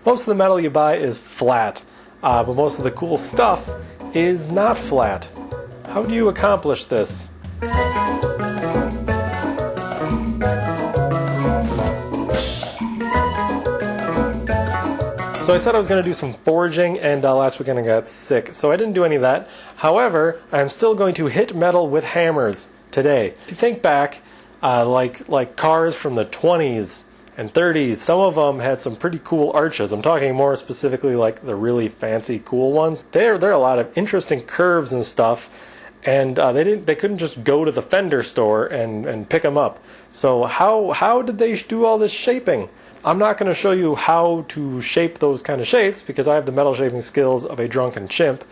Most of the metal you buy is flat, but most of the cool stuff is not flat. How do you accomplish this? So I said I was going to do some forging, and last weekend I got sick, so I didn't do any of that. However, I'm still going to hit metal with hammers today. If you think back, like cars from the 20s and 30s, some of them had some pretty cool arches. I'm talking more specifically like the really fancy cool ones. There are a lot of interesting curves and stuff, and they couldn't just go to the fender store and pick them up. So how did they do all this shaping? I'm not going to show you how to shape those kind of shapes because I have the metal shaping skills of a drunken chimp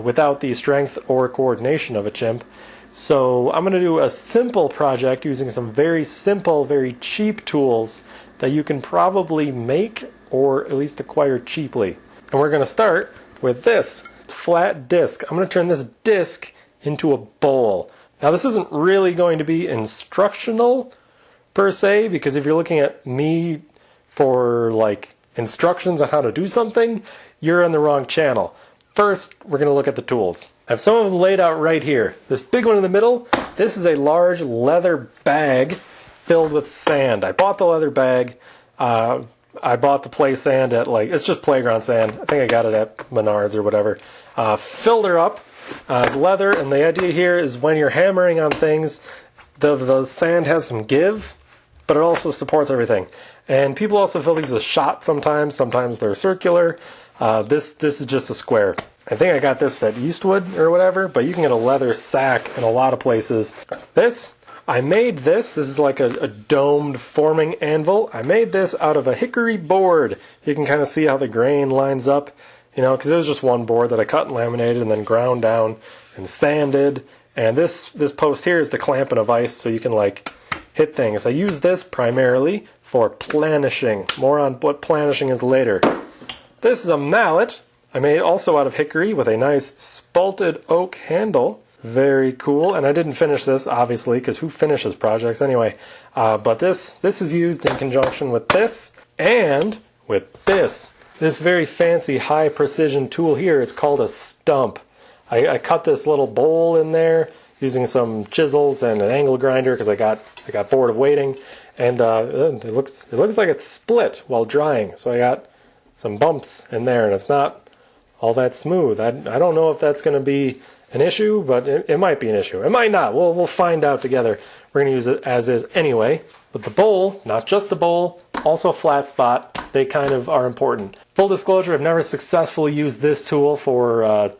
without the strength or coordination of a chimp. So I'm going to do a simple project using some very simple, very cheap tools that you can probably make or at least acquire cheaply. And we're going to start with this flat disc. I'm going to turn this disc into a bowl. Now this isn't really going to be instructional per se, because if you're looking at me for like instructions on how to do something, you're on the wrong channel. First, we're going to look at the tools. I have some of them laid out right here. This big one in the middle, this is a large leather bag filled with sand. I bought the leather bag. I bought the play sand at it's just playground sand. I think I got it at Menards or whatever. Filled her up. It's leather, and the idea here is when you're hammering on things, the sand has some give, but it also supports everything. And people also fill these with shot sometimes. Sometimes they're circular. This is just a square. I think I got this at Eastwood or whatever, but you can get a leather sack in a lot of places. I made this. This is like a domed forming anvil. I made this out of a hickory board. You can kind of see how the grain lines up, because it was just one board that I cut and laminated and then ground down and sanded. And this post here is the clamping of ice, so you can hit things. I use this primarily for planishing. More on what planishing is later. This is a mallet. I made it also out of hickory with a nice spalted oak handle. Very cool. And I didn't finish this, obviously, because who finishes projects anyway? But this is used in conjunction with this and with this. This very fancy high precision tool here is called a stump. I cut this little bowl in there using some chisels and an angle grinder because I got bored of waiting, and it looks like it's split while drying. So I got some bumps in there, and it's not all that smooth. I don't know if that's going to be an issue, but it might be an issue. It might not. We'll find out together. We're going to use it as is anyway. But the bowl, not just the bowl, also a flat spot, they kind of are important. Full disclosure, I've never successfully used this tool for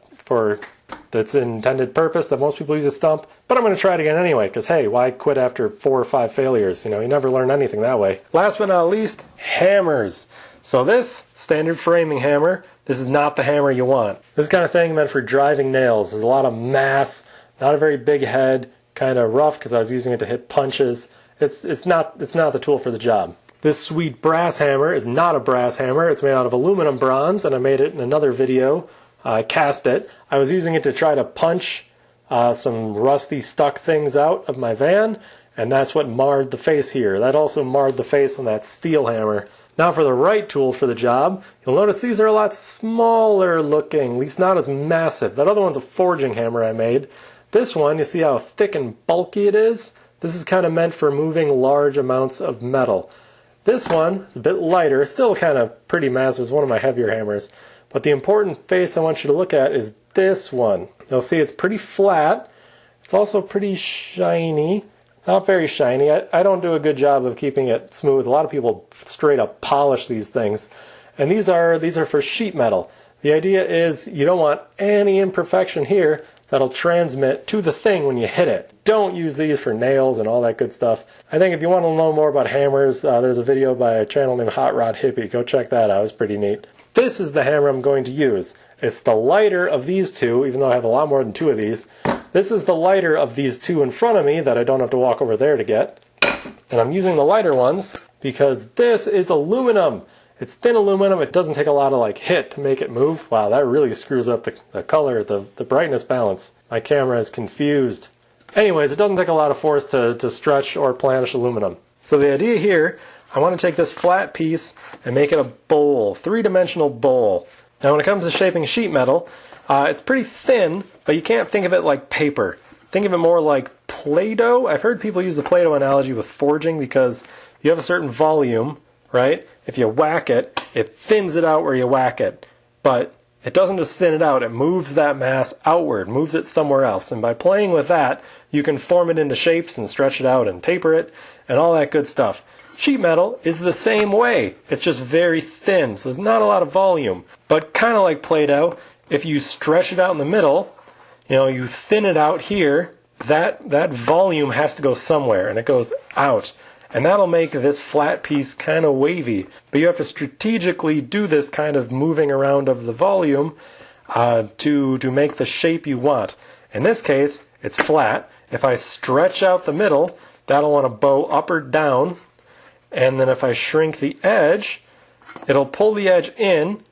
its intended purpose that most people use a stump, but I'm going to try it again anyway, because hey, why quit after 4 or 5 failures? You never learn anything that way. Last but not least, hammers. So this standard framing hammer, this is not the hammer you want. This kind of thing meant for driving nails. There's a lot of mass, not a very big head, kind of rough because I was using it to hit punches. It's not the tool for the job. This sweet brass hammer is not a brass hammer. It's made out of aluminum bronze, and I made it in another video. I cast it. I was using it to try to punch some rusty stuck things out of my van, and that's what marred the face here. That also marred the face on that steel hammer. Now for the right tools for the job, you'll notice these are a lot smaller looking, at least not as massive. That other one's a forging hammer I made. This one, you see how thick and bulky it is? This is kind of meant for moving large amounts of metal. This one is a bit lighter, still kind of pretty massive. It's one of my heavier hammers. But the important face I want you to look at is this one. You'll see it's pretty flat. It's also pretty shiny. Not very shiny. I don't do a good job of keeping it smooth. A lot of people straight up polish these things. And these are for sheet metal. The idea is you don't want any imperfection here that'll transmit to the thing when you hit it. Don't use these for nails and all that good stuff. I think if you want to know more about hammers, there's a video by a channel named Hot Rod Hippie. Go check that out. It's pretty neat. This is the hammer I'm going to use. It's the lighter of these two, even though I have a lot more than 2 of these. This is the lighter of these 2 in front of me that I don't have to walk over there to get. And I'm using the lighter ones because this is aluminum. It's thin aluminum. It doesn't take a lot of hit to make it move. Wow, that really screws up the color, the brightness balance. My camera is confused. Anyways, it doesn't take a lot of force to stretch or planish aluminum. So the idea here, I want to take this flat piece and make it a bowl, three-dimensional bowl. Now when it comes to shaping sheet metal, it's pretty thin, but you can't think of it like paper. Think of it more like Play-Doh. I've heard people use the Play-Doh analogy with forging because you have a certain volume, right? If you whack it, it thins it out where you whack it. But it doesn't just thin it out, it moves that mass outward, moves it somewhere else. And by playing with that, you can form it into shapes and stretch it out and taper it and all that good stuff. Sheet metal is the same way. It's just very thin, so there's not a lot of volume. But kind of like Play-Doh, if you stretch it out in the middle, you thin it out here, that volume has to go somewhere, and it goes out. And that'll make this flat piece kind of wavy. But you have to strategically do this kind of moving around of the volume to make the shape you want. In this case, it's flat. If I stretch out the middle, that'll want to bow up or down. And then if I shrink the edge, it'll pull the edge in,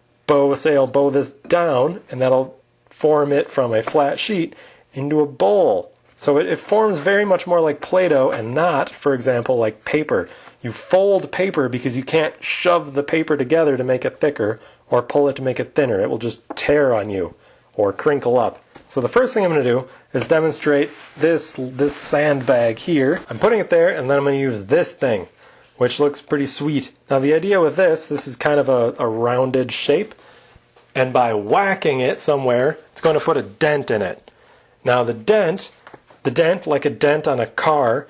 say I'll bow this down, and that'll form it from a flat sheet into a bowl. So it forms very much more like Play-Doh and not, for example, like paper. You fold paper because you can't shove the paper together to make it thicker or pull it to make it thinner. It will just tear on you or crinkle up. So the first thing I'm going to do is demonstrate this sandbag here. I'm putting it there, and then I'm going to use this thing, which looks pretty sweet. Now the idea with this is kind of a rounded shape, and by whacking it somewhere, it's going to put a dent in it. Now the dent, like a dent on a car,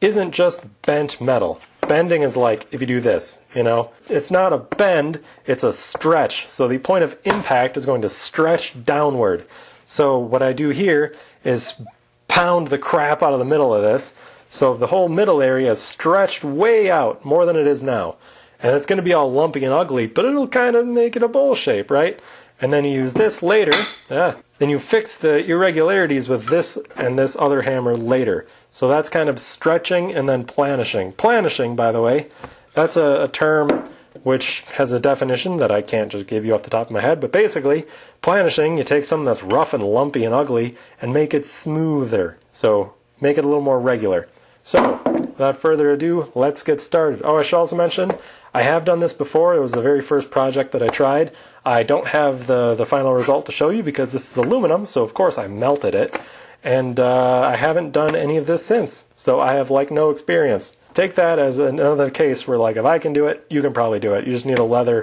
isn't just bent metal. Bending is like if you do this, It's not a bend, it's a stretch. So the point of impact is going to stretch downward. So what I do here is pound the crap out of the middle of this, so the whole middle area is stretched way out, more than it is now. And it's going to be all lumpy and ugly, but it'll kind of make it a bowl shape, right? And then you use this later. Then you fix the irregularities with this and this other hammer later. So that's kind of stretching and then planishing. Planishing, by the way, that's a term which has a definition that I can't just give you off the top of my head. But basically, planishing, you take something that's rough and lumpy and ugly and make it smoother. So make it a little more regular. So, without further ado, let's get started. Oh, I should also mention, I have done this before. It was the very first project that I tried. I don't have the final result to show you because this is aluminum, so of course I melted it. And I haven't done any of this since, so I have no experience. Take that as another case where if I can do it, you can probably do it. You just need a leather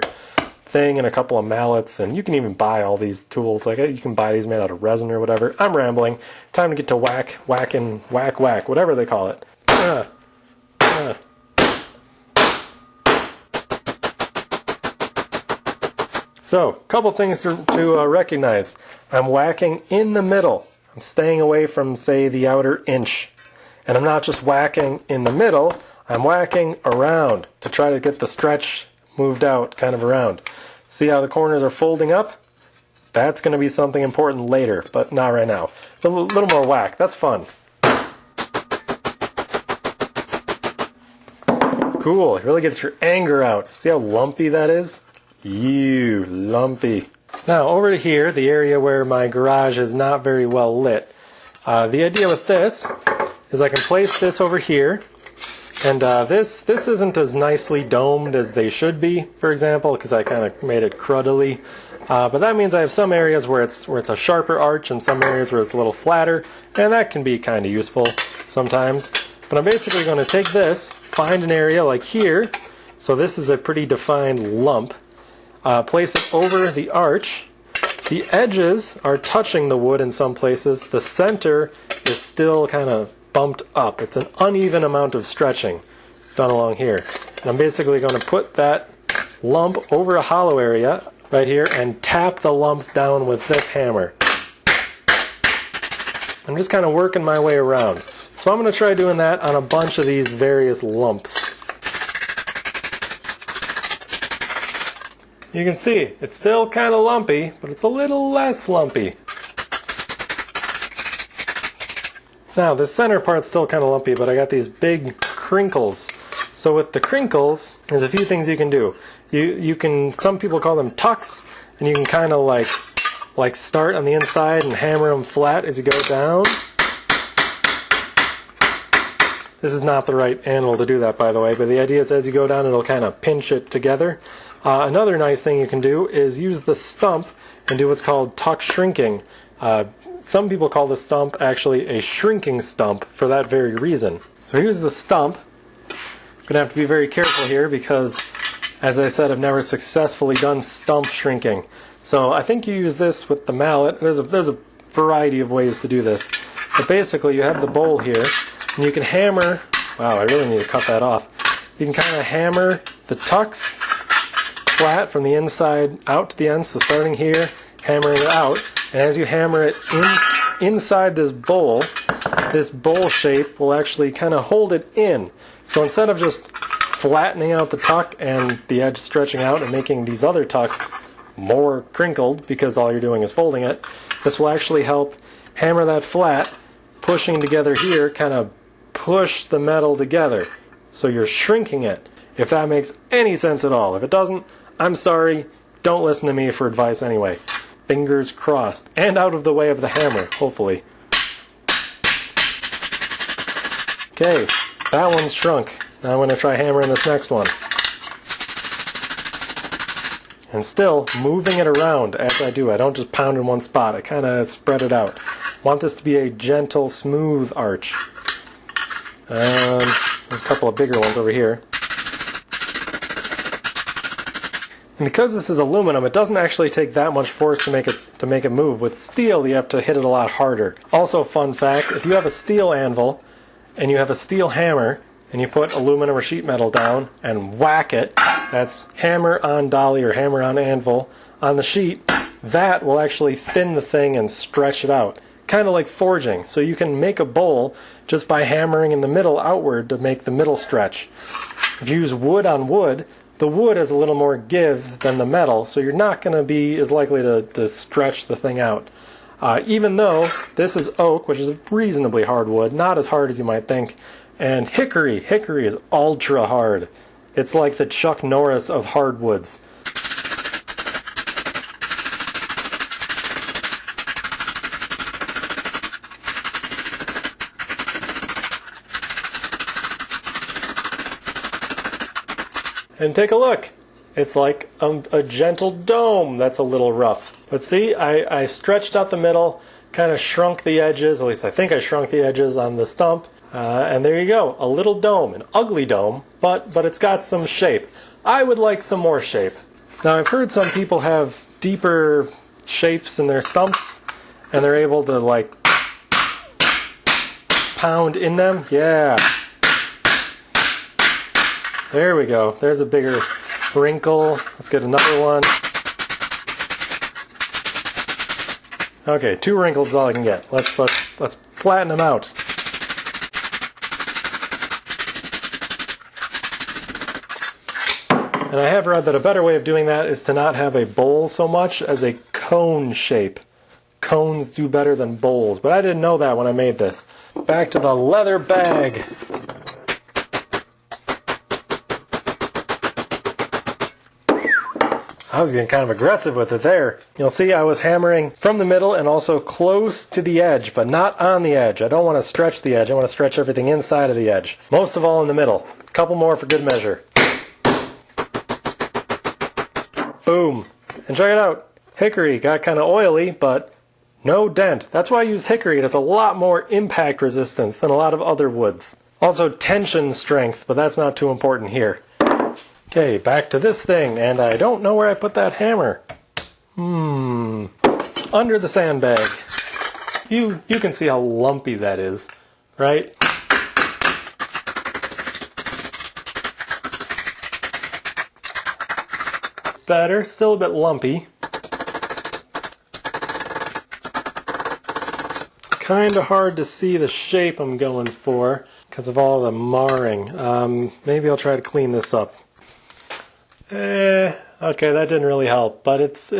thing and a couple of mallets, and you can even buy all these tools. You can buy these made out of resin or whatever. I'm rambling. Time to get to whack, whatever they call it. So, a couple things to recognize. I'm whacking in the middle. I'm staying away from, say, the outer inch. And I'm not just whacking in the middle, I'm whacking around to try to get the stretch moved out kind of around. See how the corners are folding up? That's going to be something important later, but not right now. A little more whack. That's fun. Cool. It really gets your anger out. See how lumpy that is? You lumpy. Now over here, the area where my garage is not very well lit. The idea with this is I can place this over here, and this isn't as nicely domed as they should be, for example, because I kind of made it cruddily. But that means I have some areas where it's a sharper arch and some areas where it's a little flatter, and that can be kind of useful sometimes. But I'm basically going to take this, find an area like here, so this is a pretty defined lump, place it over the arch. The edges are touching the wood in some places. The center is still kind of bumped up. It's an uneven amount of stretching done along here. And I'm basically going to put that lump over a hollow area right here and tap the lumps down with this hammer. I'm just kind of working my way around. So I'm going to try doing that on a bunch of these various lumps. You can see, it's still kind of lumpy, but it's a little less lumpy. Now, the center part's still kind of lumpy, but I got these big crinkles. So with the crinkles, there's a few things you can do. You can, some people call them tucks, and you can kind of like start on the inside and hammer them flat as you go down. This is not the right anvil to do that, by the way, but the idea is as you go down, it'll kind of pinch it together. Another nice thing you can do is use the stump and do what's called tuck shrinking. Some people call the stump actually a shrinking stump for that very reason. So here's the stump. I'm going to have to be very careful here because, as I said, I've never successfully done stump shrinking. So I think you use this with the mallet. There's a variety of ways to do this. But basically you have the bowl here, and you can hammer, wow, I really need to cut that off. You can kind of hammer the tucks flat from the inside out to the end, so starting here, hammering it out, and as you hammer it inside this bowl shape will actually kind of hold it in. So instead of just flattening out the tuck and the edge stretching out and making these other tucks more crinkled because all you're doing is folding it, this will actually help hammer that flat, pushing together here, kind of push the metal together. So you're shrinking it, if that makes any sense at all. If it doesn't, I'm sorry, don't listen to me for advice anyway. Fingers crossed. And out of the way of the hammer, hopefully. Okay, that one's shrunk. Now I'm going to try hammering this next one. And still moving it around as I do. I don't just pound in one spot. I kind of spread it out. Want this to be a gentle, smooth arch. There's a couple of bigger ones over here. And because this is aluminum, it doesn't actually take that much force to make it move. With steel, you have to hit it a lot harder. Also, fun fact, if you have a steel anvil and you have a steel hammer and you put aluminum or sheet metal down and whack it, that's hammer on dolly or hammer on anvil on the sheet, that will actually thin the thing and stretch it out. Kind of like forging. So you can make a bowl just by hammering in the middle outward to make the middle stretch. If you use wood on wood, the wood has a little more give than the metal, so you're not going to be as likely to stretch the thing out. Even though this is oak, which is a reasonably hard wood, not as hard as you might think, and hickory is ultra hard. It's like the Chuck Norris of hardwoods. And take a look. It's like a gentle dome that's a little rough. But see, I stretched out the middle, kind of shrunk the edges, at least I think I shrunk the edges on the stump, and there you go, a little dome, an ugly dome, but it's got some shape. I would like some more shape. Now I've heard some people have deeper shapes in their stumps, and they're able to like pound in them. Yeah. There we go. There's a bigger wrinkle. Let's get another one. Okay, 2 wrinkles is all I can get. Let's flatten them out. And I have read that a better way of doing that is to not have a bowl so much as a cone shape. Cones do better than bowls, but I didn't know that when I made this. Back to the leather bag. I was getting kind of aggressive with it there. You'll see I was hammering from the middle and also close to the edge, but not on the edge. I don't want to stretch the edge. I want to stretch everything inside of the edge. Most of all in the middle. A couple more for good measure. Boom. And check it out. Hickory got kind of oily, but no dent. That's why I used hickory. It has a lot more impact resistance than a lot of other woods. Also tension strength, but that's not too important here. Okay, back to this thing, and I don't know where I put that hammer. Under the sandbag. You can see how lumpy that is, right? Better, still a bit lumpy. Kinda hard to see the shape I'm going for because of all the marring. Maybe I'll try to clean this up. Okay, that didn't really help, but it's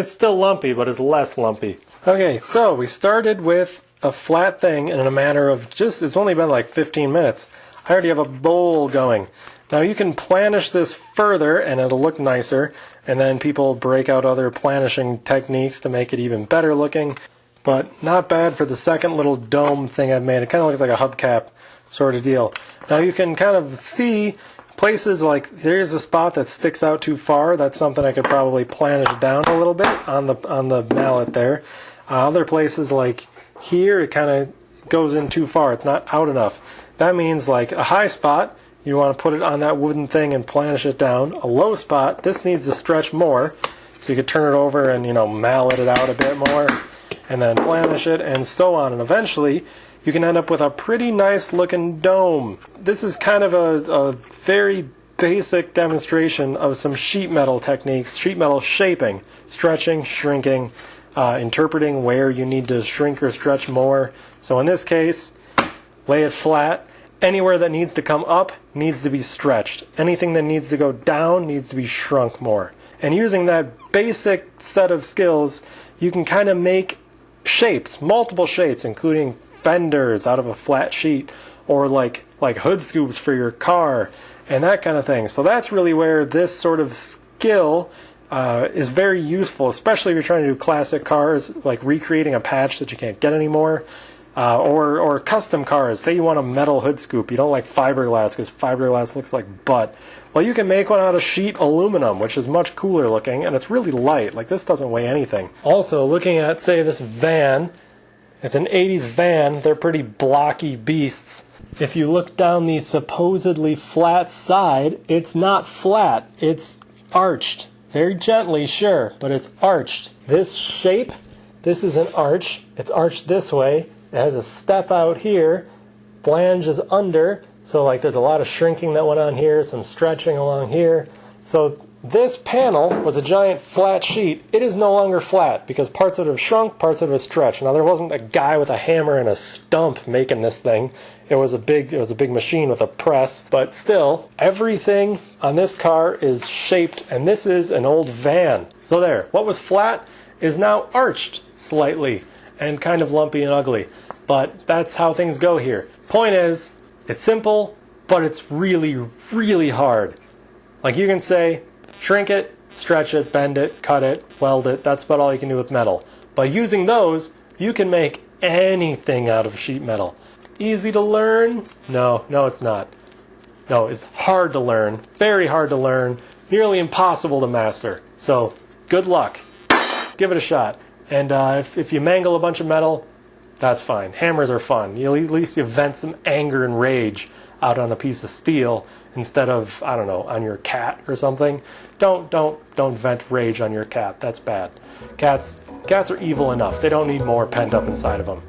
still lumpy, but it's less lumpy. Okay, so we started with a flat thing in a matter of it's only been like 15 minutes. I already have a bowl going. Now you can planish this further and it'll look nicer, and then people break out other planishing techniques to make it even better looking, but not bad for the second little dome thing I've made. It kind of looks like a hubcap sort of deal. Now you can kind of see places like there's a spot that sticks out too far. That's something I could probably planish down a little bit on the mallet there. Other places like here, it kind of goes in too far. It's not out enough. That means like a high spot, you want to put it on that wooden thing and planish it down. A low spot, this needs to stretch more. So you could turn it over and, you know, mallet it out a bit more and then planish it and so on. And eventually you can end up with a pretty nice looking dome. This is kind of a very basic demonstration of some sheet metal techniques, sheet metal shaping, stretching, shrinking, interpreting where you need to shrink or stretch more. So in this case, lay it flat. Anywhere that needs to come up needs to be stretched. Anything that needs to go down needs to be shrunk more. And using that basic set of skills, you can kind of make shapes, multiple shapes, including fenders out of a flat sheet, or like hood scoops for your car, and that kind of thing. So that's really where this sort of skill is very useful, especially if you're trying to do classic cars, like recreating a patch that you can't get anymore. Or custom cars. Say you want a metal hood scoop. You don't like fiberglass because fiberglass looks like butt. Well, you can make one out of sheet aluminum, which is much cooler looking, and it's really light. Like, this doesn't weigh anything. Also, looking at, say, this van, it's an 80s van. They're pretty blocky beasts. If you look down the supposedly flat side, it's not flat. It's arched. Very gently, sure, but it's arched. This shape, this is an arch. It's arched this way. It has a step out here, flange is under, so like there's a lot of shrinking that went on here, some stretching along here. So this panel was a giant flat sheet. It is no longer flat because parts of it have shrunk, parts of it have stretched. Now there wasn't a guy with a hammer and a stump making this thing. It was a big machine with a press, but still, everything on this car is shaped, and this is an old van. So there, what was flat is now arched slightly and kind of lumpy and ugly. But that's how things go here. Point is, it's simple, but it's really, really hard. Like you can say, shrink it, stretch it, bend it, cut it, weld it. That's about all you can do with metal. By using those, you can make anything out of sheet metal. Easy to learn? No, it's not. No, it's hard to learn, very hard to learn, nearly impossible to master. So, good luck. Give it a shot. And if you mangle a bunch of metal, that's fine. Hammers are fun. At least you vent some anger and rage out on a piece of steel instead of, I don't know, on your cat or something. Don't vent rage on your cat. That's bad. Cats are evil enough. They don't need more pent up inside of them.